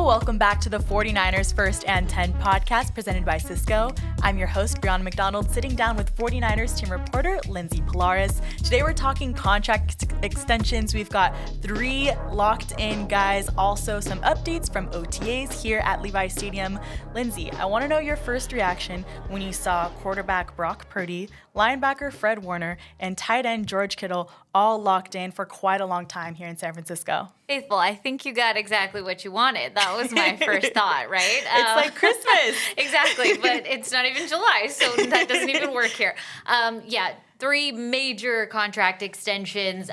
welcome back to the 49ers First and 10 podcast presented by Cisco. I'm your host, Brianna McDonald, sitting down with 49ers team reporter, Lindsay Polaris. Today we're talking contract extensions. We've got 3 locked-in guys, also some updates from OTAs here at Levi Stadium. Lindsay, I want to know your first reaction when you saw quarterback Brock Purdy, linebacker Fred Warner, and tight end George Kittle all locked in for quite a long time here in San Francisco. Faithful, I think you got exactly what you wanted. That was my first thought, right? It's like Christmas. Exactly, but it's not even July, so that doesn't even work here. 3 major contract extensions.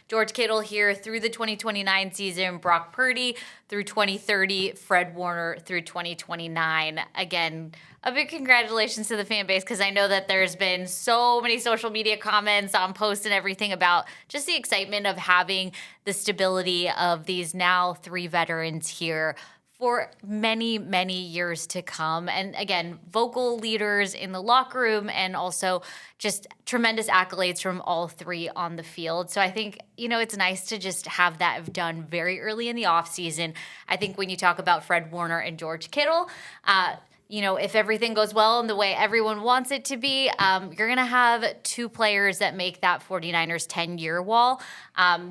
George Kittle here through the 2029 season, Brock Purdy through 2030, Fred Warner through 2029. Again, a big congratulations to the fan base, because I know that there's been so many social media comments on posts and everything about just the excitement of having the stability of these now 3 veterans here for many, many years to come. And again, vocal leaders in the locker room, and also just tremendous accolades from all 3 on the field. So I think, it's nice to just have that done very early in the offseason. I think when you talk about Fred Warner and George Kittle, if everything goes well in the way everyone wants it to be, you're going to have 2 players that make that 49ers 10-year wall.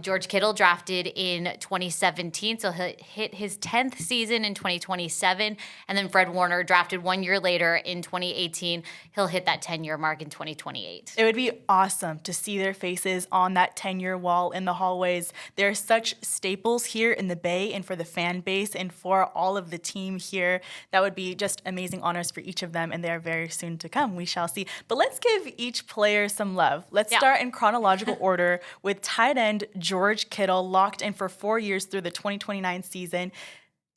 George Kittle drafted in 2017, so he'll hit his 10th season in 2027. And then Fred Warner drafted 1 year later in 2018. He'll hit that 10-year mark in 2028. It would be awesome to see their faces on that 10-year wall in the hallways. They're such staples here in the Bay and for the fan base and for all of the team here. That would be just amazing honors for each of them, and they are very soon to come. We shall see. But let's give each player some love. Let's start in chronological order with tight end George Kittle, locked in for 4 years through the 2029 season.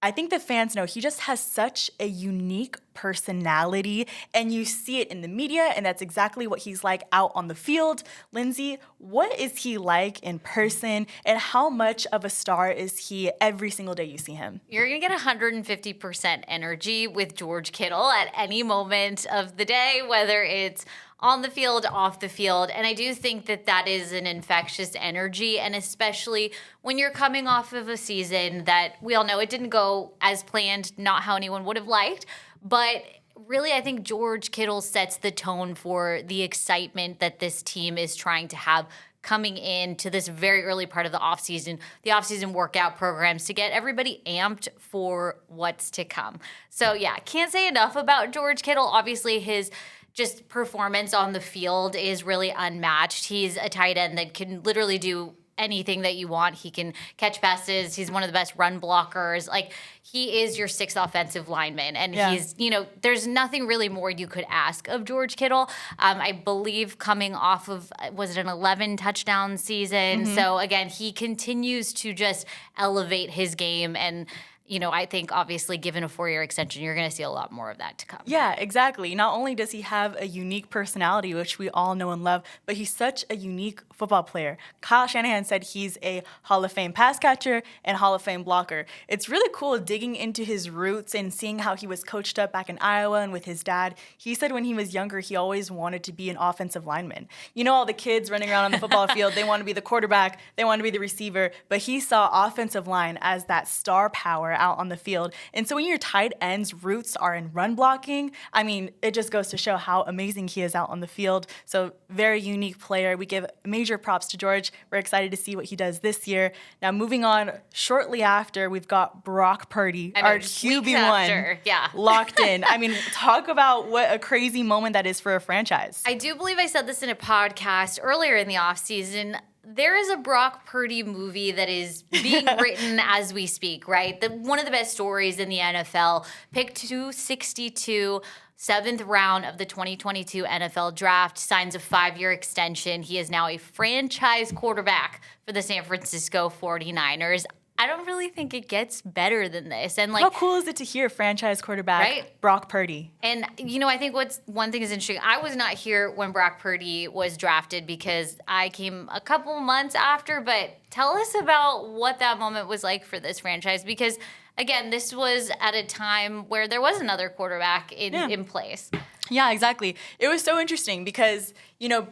I think the fans know he just has such a unique personality, and you see it in the media, and that's exactly what he's like out on the field. Lindsay, what is he like in person, and how much of a star is he every single day you see him? You're going to get 150% energy with George Kittle at any moment of the day, whether it's on the field, off the field. And I do think that is an infectious energy, and especially when you're coming off of a season that we all know it didn't go as planned, not how anyone would have liked. But really, I think George Kittle sets the tone for the excitement that this team is trying to have coming into this very early part of the offseason workout programs to get everybody amped for what's to come. So can't say enough about George Kittle. Obviously, his just performance on the field is really unmatched. He's a tight end that can literally do anything that you want. He can catch passes. He's one of the best run blockers. Like, he is your 6th offensive lineman. And he's, there's nothing really more you could ask of George Kittle. I believe coming off of, was it an 11 touchdown season? Mm-hmm. So again, he continues to just elevate his game, and I think obviously given a 4-year extension, you're going to see a lot more of that to come. Yeah, exactly. Not only does he have a unique personality, which we all know and love, but he's such a unique football player. Kyle Shanahan said he's a Hall of Fame pass catcher and Hall of Fame blocker. It's really cool digging into his roots and seeing how he was coached up back in Iowa and with his dad. He said when he was younger, he always wanted to be an offensive lineman. All the kids running around on the football field, they want to be the quarterback, they want to be the receiver, but he saw offensive line as that star power out on the field. And so when your tight end's roots are in run blocking, it just goes to show how amazing he is out on the field. So very unique player. We give major props to George. We're excited to see what he does this year. Now moving on, shortly after, we've got Brock Purdy, our QB1, locked in. Talk about what a crazy moment that is for a franchise. I do believe I said this in a podcast earlier in the offseason. There is a Brock Purdy movie that is being written as we speak, right? One of the best stories in the NFL, pick 262, 7th round of the 2022 NFL draft, signs a 5-year extension. He is now a franchise quarterback for the San Francisco 49ers. I don't really think it gets better than this. And how cool is it to hear franchise quarterback Brock Purdy? And I think one thing is interesting. I was not here when Brock Purdy was drafted because I came a couple months after. But tell us about what that moment was like for this franchise, because again, this was at a time where there was another quarterback in place. Yeah, exactly. It was so interesting because,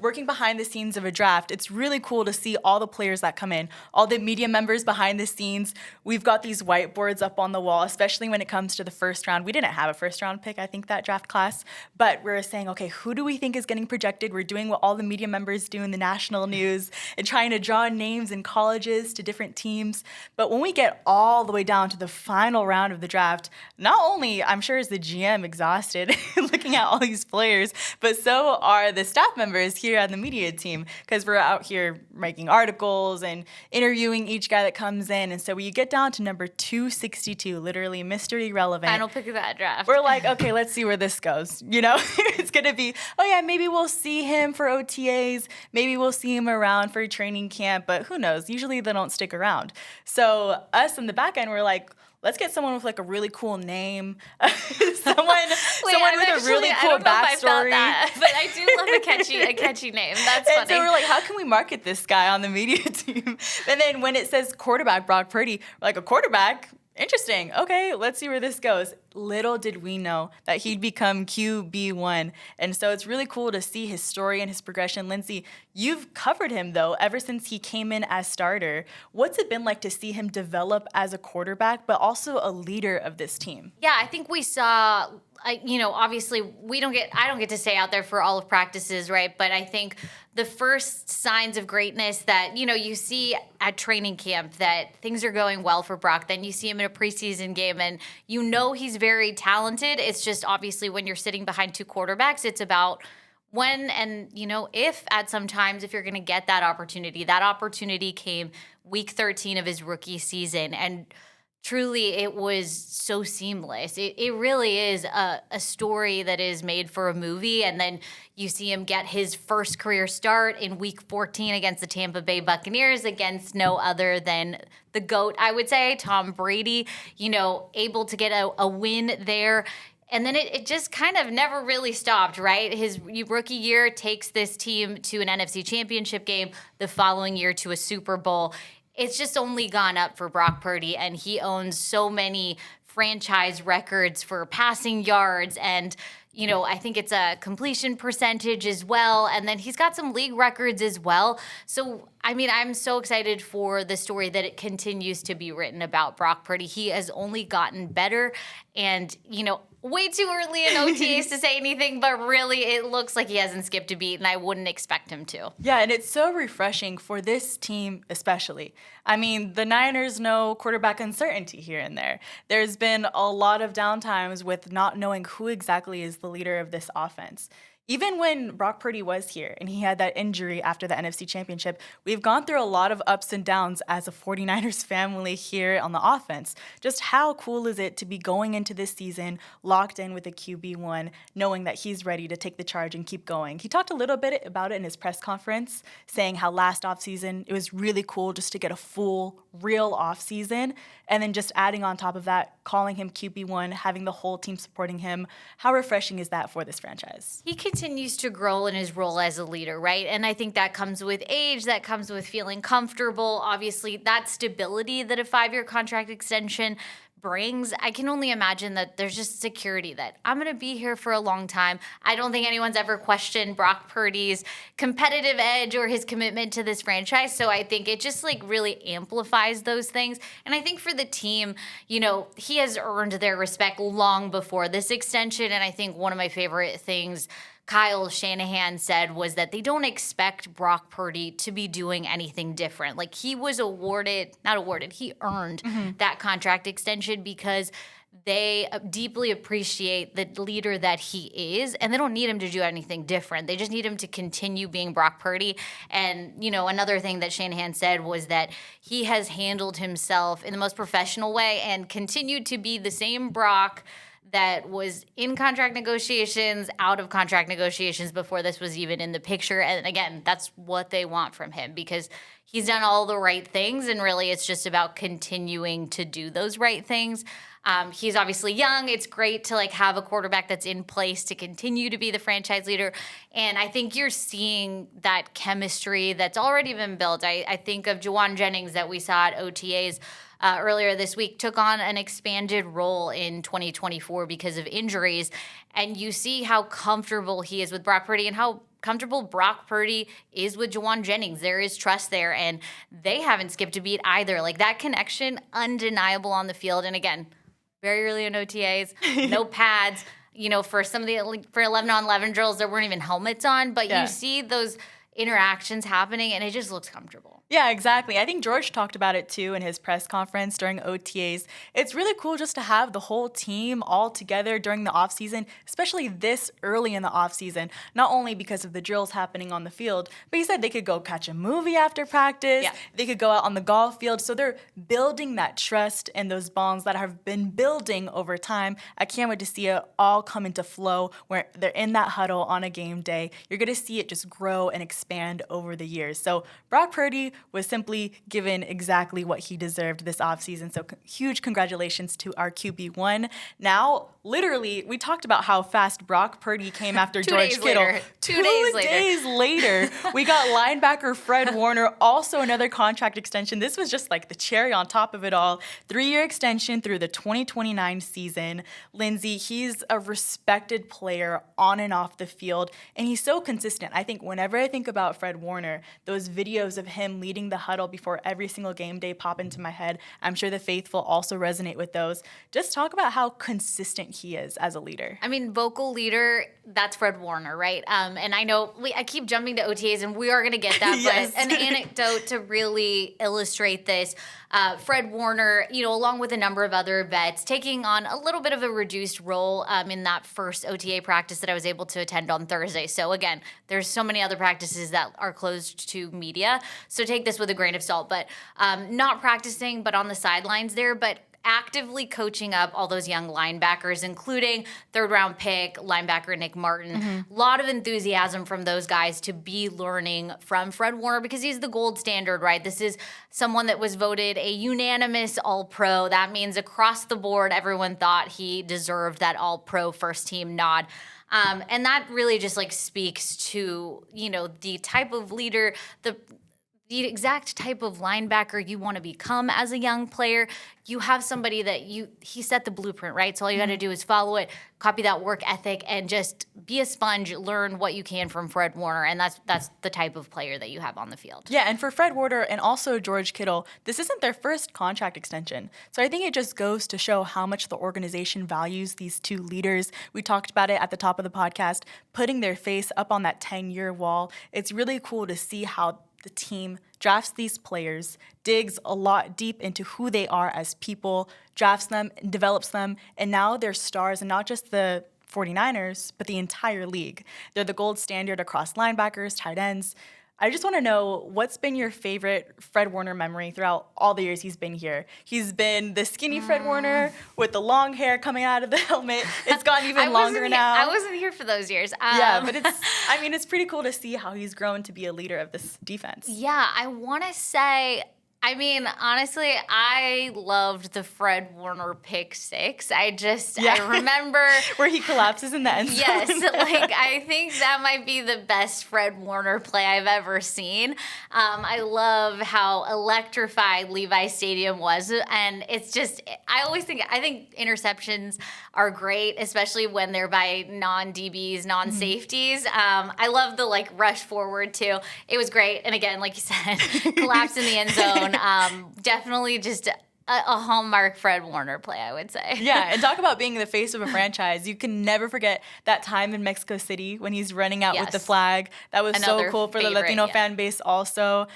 working behind the scenes of a draft, it's really cool to see all the players that come in, all the media members behind the scenes. We've got these whiteboards up on the wall, especially when it comes to the first round. We didn't have a first round pick, I think, that draft class, but we're saying, okay, who do we think is getting projected? We're doing what all the media members do in the national news and trying to draw names in colleges to different teams. But when we get all the way down to the final round of the draft, not only, I'm sure, is the GM exhausted looking at all these players, but so are the staff members here on the media team, because we're out here making articles and interviewing each guy that comes in. And so when you get down to number 262, literally Mr. Irrelevant. Final pick of that draft. We're like, okay, let's see where this goes. It's going to be, oh yeah, maybe we'll see him for OTAs. Maybe we'll see him around for training camp, but who knows? Usually they don't stick around. So us in the back end, we're like, let's get someone with like a really cool name, someone with a really cool backstory. But I do love a catchy name. That's funny. And so we're like, how can we market this guy on the media team? And then when it says quarterback Brock Purdy, we're like, a quarterback? Interesting. Okay, let's see where this goes. Little did we know that he'd become QB1. And so it's really cool to see his story and his progression. Lindsay, you've covered him, though, ever since he came in as starter. What's it been like to see him develop as a quarterback, but also a leader of this team? Yeah, I think we saw, obviously I don't get to stay out there for all of practices, right? But I think the first signs of greatness that, you see at training camp, that things are going well for Brock. Then you see him in a preseason game and he's very talented. It's just obviously when you're sitting behind two quarterbacks, it's about when and, if at some times, if you're going to get that opportunity. That opportunity came week 13 of his rookie season. And truly, it was so seamless. It really is a story that is made for a movie. And then you see him get his first career start in week 14 against the Tampa Bay Buccaneers, against no other than the GOAT, I would say, Tom Brady, able to get a win there. And then it just kind of never really stopped, right? His rookie year takes this team to an NFC Championship game, the following year to a Super Bowl. It's just only gone up for Brock Purdy, and he owns so many franchise records for passing yards, and I think it's a completion percentage as well, and then he's got some league records as well. So I'm so excited for the story that it continues to be written about Brock Purdy. He has only gotten better, and way too early in OTAs to say anything, but really it looks like he hasn't skipped a beat, and I wouldn't expect him to. Yeah, and it's so refreshing for this team especially. The Niners know quarterback uncertainty here and there. There's been a lot of downtimes with not knowing who exactly is the leader of this offense. Even when Brock Purdy was here and he had that injury after the NFC Championship, we've gone through a lot of ups and downs as a 49ers family here on the offense. Just how cool is it to be going into this season locked in with a QB1, knowing that he's ready to take the charge and keep going? He talked a little bit about it in his press conference, saying how last offseason it was really cool just to get a full, real offseason, and then just adding on top of that, calling him QB1, having the whole team supporting him. How refreshing is that for this franchise? He continues to grow in his role as a leader, right? And I think that comes with age, that comes with feeling comfortable. Obviously, that stability that a 5-year contract extension brings, I can only imagine that there's just security that I'm going to be here for a long time. I don't think anyone's ever questioned Brock Purdy's competitive edge or his commitment to this franchise. So I think it just really amplifies those things. And I think for the team, he has earned their respect long before this extension. And I think one of my favorite things Kyle Shanahan said was that they don't expect Brock Purdy to be doing anything different. He was he earned that contract extension because they deeply appreciate the leader that he is, and they don't need him to do anything different. They just need him to continue being Brock Purdy. And, another thing that Shanahan said was that he has handled himself in the most professional way and continued to be the same Brock that was in contract negotiations, out of contract negotiations before this was even in the picture. And again, that's what they want from him because he's done all the right things, and really it's just about continuing to do those right things. He's obviously young. It's great to have a quarterback that's in place to continue to be the franchise leader. And I think you're seeing that chemistry that's already been built. I think of Juwan Jennings that we saw at OTAs earlier this week, took on an expanded role in 2024 because of injuries. And you see how comfortable he is with Brock Purdy and how comfortable. Brock Purdy is with Jawan Jennings. There is trust there, and they haven't skipped a beat either. Like, that connection, undeniable on the field. And again, very early in OTAs, no pads. For some of the for 11-on-11 drills, there weren't even helmets on, but you see those interactions happening, and it just looks comfortable. Yeah, exactly. I think George talked about it too in his press conference during OTAs. It's really cool just to have the whole team all together during the offseason, especially this early in the offseason, not only because of the drills happening on the field, but he said they could go catch a movie after practice, they could go out on the golf field. So they're building that trust and those bonds that have been building over time. I can't wait to see it all come into flow where they're in that huddle on a game day. You're going to see it just grow and expand over the years. So Brock Purdy was simply given exactly what he deserved this offseason. So huge congratulations to our QB1. Now, literally, we talked about how fast Brock Purdy came after George Kittle. 2 days later. 2 days later, we got linebacker Fred Warner, also another contract extension. This was just like the cherry on top of it all. 3-year extension through the 2029 season. Lindsay, he's a respected player on and off the field, and he's so consistent. I think whenever I think about Fred Warner, those videos of him leading the huddle before every single game day pop into my head. I'm sure the faithful also resonate with those. Just talk about how consistent he is as a leader. I mean, vocal leader, that's Fred Warner, right? And I know I keep jumping to OTAs, and we are going to get that, Yes. but an anecdote to really illustrate this. Fred Warner, along with a number of other vets, taking on a little bit of a reduced role in that first OTA practice that I was able to attend on Thursday. So again, there's so many other practices that are closed to media, so take this with a grain of salt. But not practicing, but on the sidelines there, but actively coaching up all those young linebackers, including third-round pick linebacker Nick Martin. A lot of enthusiasm from those guys to be learning from Fred Warner because he's the gold standard, right? This is someone that was voted a unanimous All-Pro. That means across the board, everyone thought he deserved that All-Pro first-team nod. And that really just speaks to, the type of leader, the exact type of linebacker you want to become as a young player. You have somebody that he set the blueprint, right? So all you got to do is follow it, copy that work ethic, and just be a sponge, learn what you can from Fred Warner. And that's the type of player that you have on the field. Yeah, and for Fred Warner and also George Kittle, this isn't their first contract extension. So I think it just goes to show how much the organization values these two leaders. We talked about it at the top of the podcast, putting their face up on that 10-year wall. It's really cool to see how the team drafts these players, digs a lot deep into who they are as people, drafts them, develops them, and now they're stars, and not just the 49ers, but the entire league. They're the gold standard across linebackers, tight ends. I just want to know, what's been your favorite Fred Warner memory throughout all the years he's been here? He's been the skinny Fred Warner with the long hair coming out of the helmet. It's gotten even longer now. I wasn't here for those years. Yeah, but it's pretty cool to see how he's grown to be a leader of this defense. Yeah, I want to say, honestly, I loved the Fred Warner pick six. I remember where he collapses in the end zone. Yes, I think that might be the best Fred Warner play I've ever seen. I love how electrified Levi Stadium was, and it's just, I think interceptions are great, especially when they're by non-DBs, non-safeties. I love the rush forward too. It was great, and again, like you said, collapse in the end zone. Definitely just a hallmark Fred Warner play, I would say. Yeah, and talk about being the face of a franchise. You can never forget that time in Mexico City when he's running out with the flag. That was so cool for the Latino fan base also.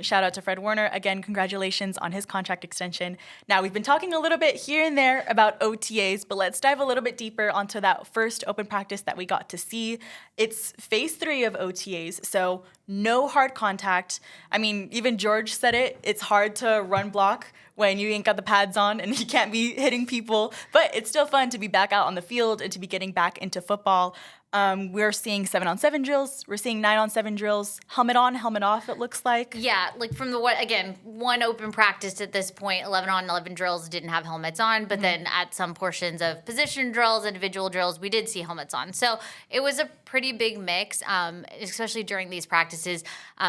Shout out to Fred Warner. Again, congratulations on his contract extension. Now, we've been talking a little bit here and there about OTAs, but let's dive a little bit deeper onto that first open practice that we got to see. It's phase 3 of OTAs, so no hard contact. Even George said it. It's hard to run block when you ain't got the pads on and you can't be hitting people, but it's still fun to be back out on the field and to be getting back into football. We're seeing 7-on-7 drills. We're seeing 9-on-7 drills. Helmet on, helmet off, it looks like. Yeah, from one open practice at this point, 11-on-11 drills didn't have helmets on, but then at some portions of position drills, individual drills, we did see helmets on. So it was a pretty big mix, especially during these practices.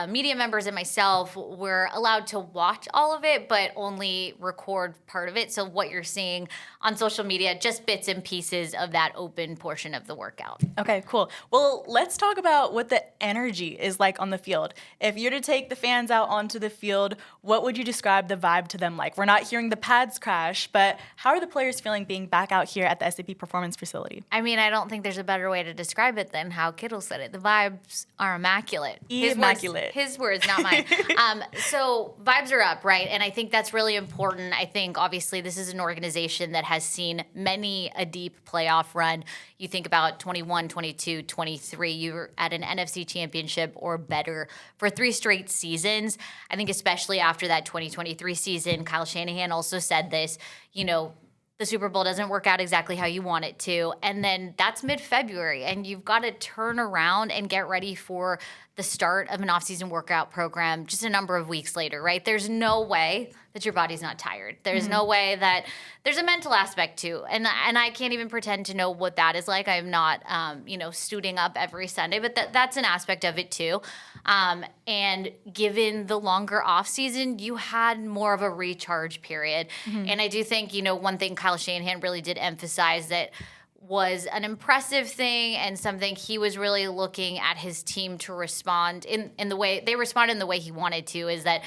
Media members and myself were allowed to watch all of it, but only record part of it. So what you're seeing on social media, just bits and pieces of that open portion of the workout. Okay. Okay, cool. Well, let's talk about what the energy is like on the field. If you're to take the fans out onto the field, what would you describe the vibe to them like? We're not hearing the pads crash, but how are the players feeling being back out here at the SAP Performance Facility? I mean, I don't think there's a better way to describe it than how Kittle said it. The vibes are immaculate. Immaculate. His words, not mine. So vibes are up, right? And I think that's really important. I think, obviously, this is an organization that has seen many a deep playoff run. You think about 21, 22, 23. You were at an NFC championship or better for 3 straight seasons. I think especially after that 2023 season, Kyle Shanahan also said this, the Super Bowl doesn't work out exactly how you want it to. And then that's mid-February, and you've got to turn around and get ready for the start of an off-season workout program just a number of weeks later, right? There's no way that your body's not tired. There's no way that there's a mental aspect too. And I can't even pretend to know what that is like. I'm not, suiting up every Sunday, but that's an aspect of it too. And given the longer off season, you had more of a recharge period. And I do think, one thing Kyle Shanahan really did emphasize that was an impressive thing and something he was really looking at his team to respond in the way they responded in the way he wanted to is that,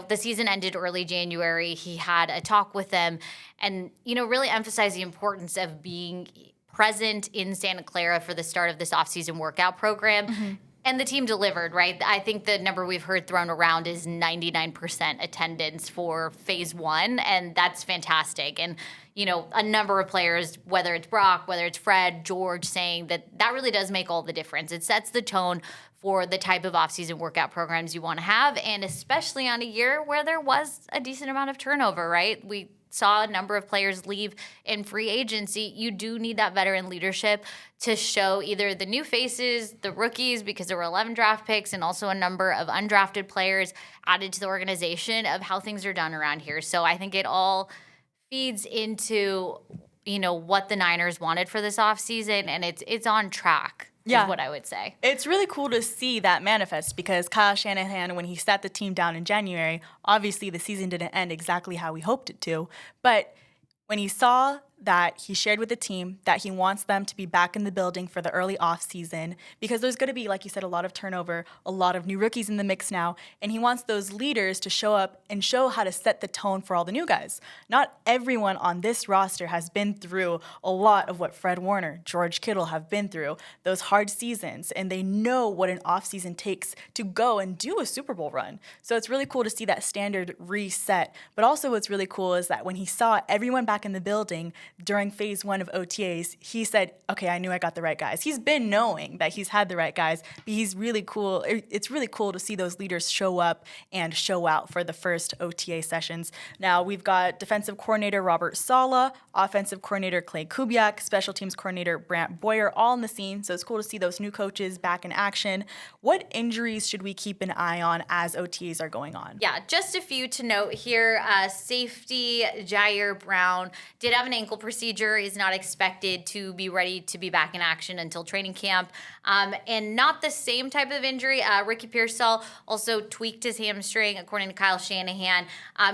the season ended early January. He had a talk with them and, really emphasized the importance of being present in Santa Clara for the start of this offseason workout program. And the team delivered, right? I think the number we've heard thrown around is 99% attendance for phase 1, and that's fantastic. And, a number of players, whether it's Brock, whether it's Fred, George, saying that really does make all the difference. It sets the tone for the type of offseason workout programs you want to have, and especially on a year where there was a decent amount of turnover, right? We saw a number of players leave in free agency. You do need that veteran leadership to show either the new faces, the rookies, because there were 11 draft picks and also a number of undrafted players added to the organization of how things are done around here. So I think it all feeds into, what the Niners wanted for this offseason, and it's on track. Is what I would say. It's really cool to see that manifest because Kyle Shanahan, when he sat the team down in January, obviously the season didn't end exactly how we hoped it to. But when he saw that he shared with the team that he wants them to be back in the building for the early off season because there's going to be, like you said, a lot of turnover, a lot of new rookies in the mix now, and he wants those leaders to show up and show how to set the tone for all the new guys. Not everyone on this roster has been through a lot of what Fred Warner, George Kittle have been through, those hard seasons, and they know what an off season takes to go and do a Super Bowl run. So it's really cool to see that standard reset. But also what's really cool is that when he saw everyone back in the building during phase 1 of OTAs, he said, okay, I knew I got the right guys. He's been knowing that he's had the right guys, but he's really cool. It's really cool to see those leaders show up and show out for the first OTA sessions. Now, we've got defensive coordinator Robert Saleh, offensive coordinator Clay Kubiak, special teams coordinator Brant Boyer, all in the scene. So it's cool to see those new coaches back in action. What injuries should we keep an eye on as OTAs are going on? Yeah, just a few to note here. Safety Jair Brown did have an ankle procedure, is not expected to be ready to be back in action until training camp. And not the same type of injury. Ricky Pearsall also tweaked his hamstring, according to Kyle Shanahan.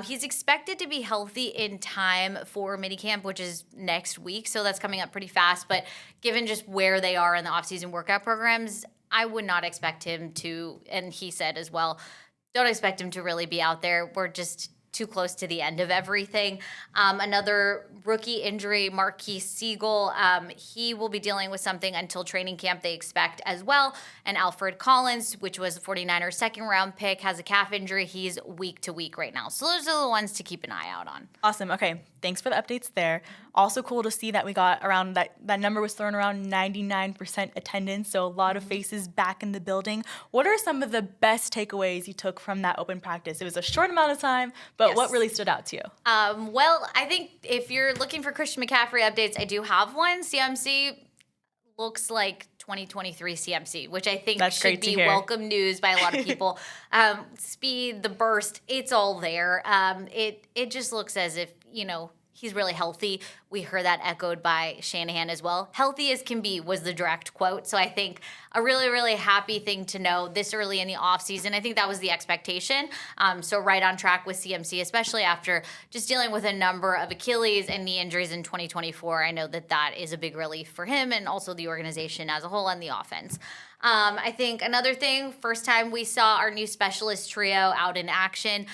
He's expected to be healthy in time for minicamp, which is next week, so that's coming up pretty fast. But given just where they are in the offseason workout programs, I would not expect him to, and he said as well, don't expect him to really be out there. We're just too close to the end of everything. Another rookie injury, Marquise Siegel, he will be dealing with something until training camp, they expect as well. And Alfred Collins, which was a 49ers second-round pick, has a calf injury. He's week to week right now. So those are the ones to keep an eye out on. Awesome. Okay. Thanks for the updates there. Also cool to see that we got around that number was thrown around 99% attendance. So a lot of faces back in the building. What are some of the best takeaways you took from that open practice? It was a short amount of time, but what really stood out to you? Well, I think if you're looking for Christian McCaffrey updates, I do have one. CMC looks like 2023 CMC, which I think should be welcome news by a lot of people. Speed, the burst, it's all there. It just looks as if, he's really healthy. we heard that echoed by Shanahan as well. Healthy as can be was the direct quote. So I think a really, really happy thing to know this early in the offseason. I think that was the expectation. So right on track with CMC, especially after just dealing with a number of Achilles and knee injuries in 2024. I know that is a big relief for him and also the organization as a whole and the offense. I think another thing, first time we saw our new specialist trio out in action.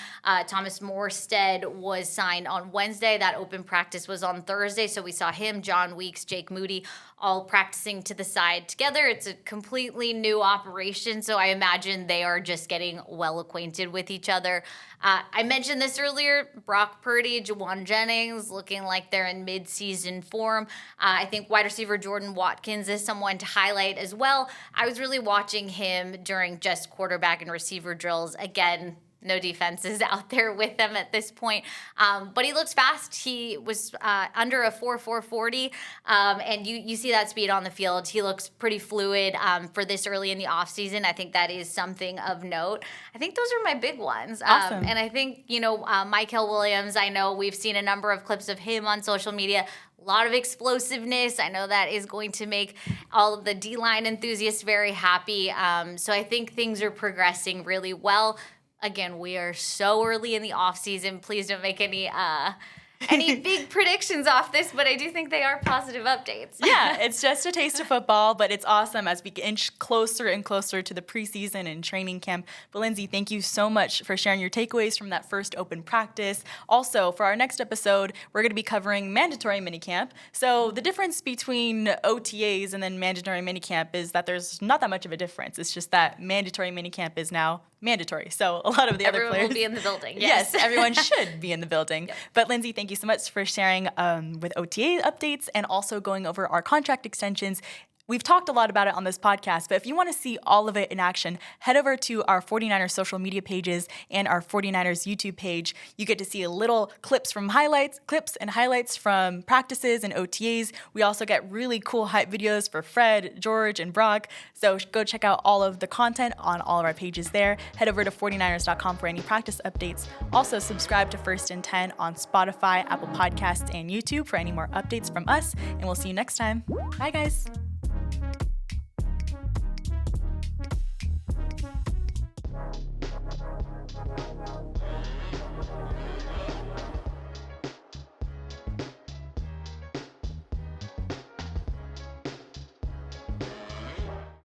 Thomas Morstead was signed on Wednesday. That open practice was on Thursday. So we saw him, John Weeks, Jake Moody, all practicing to the side together. It's a completely new operation. So I imagine they are just getting well acquainted with each other. I mentioned this earlier, Brock Purdy, Juwan Jennings looking like they're in mid-season form. I think wide receiver Jordan Watkins is someone to highlight as well. I was really watching him during just quarterback and receiver drills. Again, no defenses out there with them at this point. But he looks fast. He was under a 4.4 40, and you see that speed on the field. He looks pretty fluid for this early in the offseason. I think that is something of note. I think those are my big ones. Awesome. And I think, Michael Williams, I know we've seen a number of clips of him on social media. A lot of explosiveness. I know that is going to make all of the D-line enthusiasts very happy. So I think things are progressing really well. Again, we are so early in the offseason. Please don't make any big predictions off this, but I do think they are positive updates. Yeah, it's just a taste of football, but it's awesome as we inch closer and closer to the preseason and training camp. But Lindsay, thank you so much for sharing your takeaways from that first open practice. Also, for our next episode, we're going to be covering mandatory minicamp. So the difference between OTAs and then mandatory minicamp is that there's not that much of a difference. It's just that mandatory minicamp is now mandatory. So a lot of the other players will be in the building. Yes, everyone should be in the building. Yep. But Lindsay, thank you so much for sharing with OTA updates and also going over our contract extensions. We've talked a lot about it on this podcast, but if you want to see all of it in action, head over to our 49ers social media pages and our 49ers YouTube page. You get to see little clips and highlights from practices and OTAs. We also get really cool hype videos for Fred, George, and Brock. So go check out all of the content on all of our pages there. Head over to 49ers.com for any practice updates. Also, subscribe to First and 10 on Spotify, Apple Podcasts, and YouTube for any more updates from us. And we'll see you next time. Bye, guys.